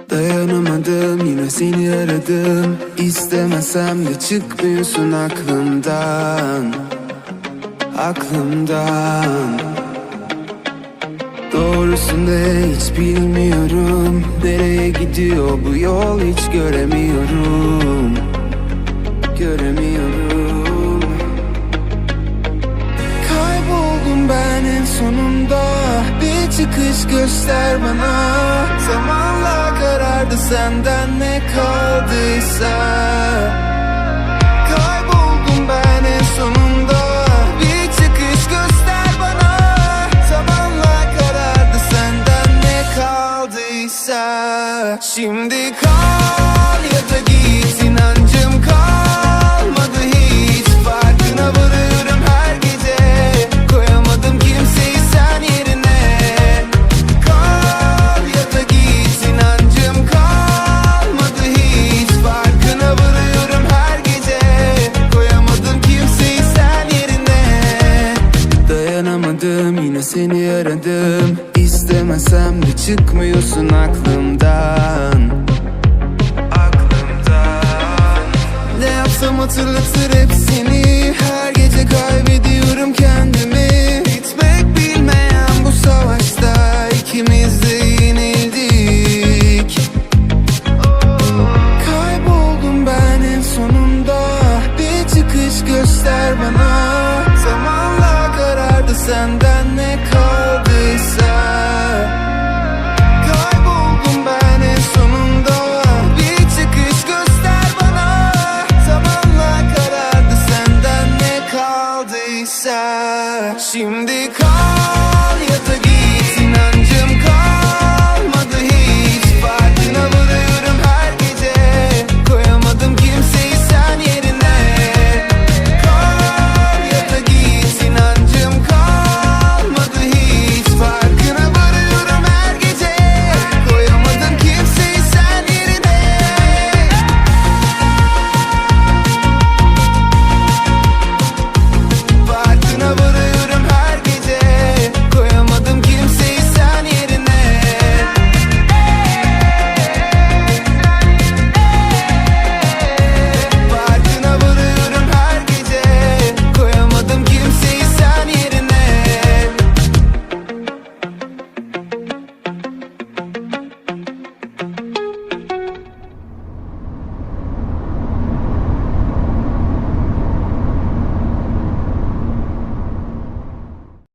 Dayanamadım, yine seni aradım. İstemesem de çıkmıyorsun aklımdan, aklımdan. Doğrusunu hiç bilmiyorum. Nereye gidiyor bu yol hiç göremiyorum, göremiyorum. Kayboldum ben en sonunda. Bir çıkış göster bana. Zamanla karardı senden ne kaldıysa. Kayboldum ben en sonunda. Bir çıkış göster bana. Zamanla karardı senden ne kaldıysa. Şimdi kal ya da git, inancım kalmadı hiç. Farkına varıyorum her gece. Koyamadım kimseyi sen yerine. Kal ya da git, inancım kalmadı hiç. Farkına varıyorum her gece. Koyamadım kimseyi sen yerine. Dayanamadım, yine seni aradım. İstemesem de çıkmıyorsun aklımdan, aklımdan. Ne yapsam hatırlatır hep seni. Her gece kaybediyorum kendimi.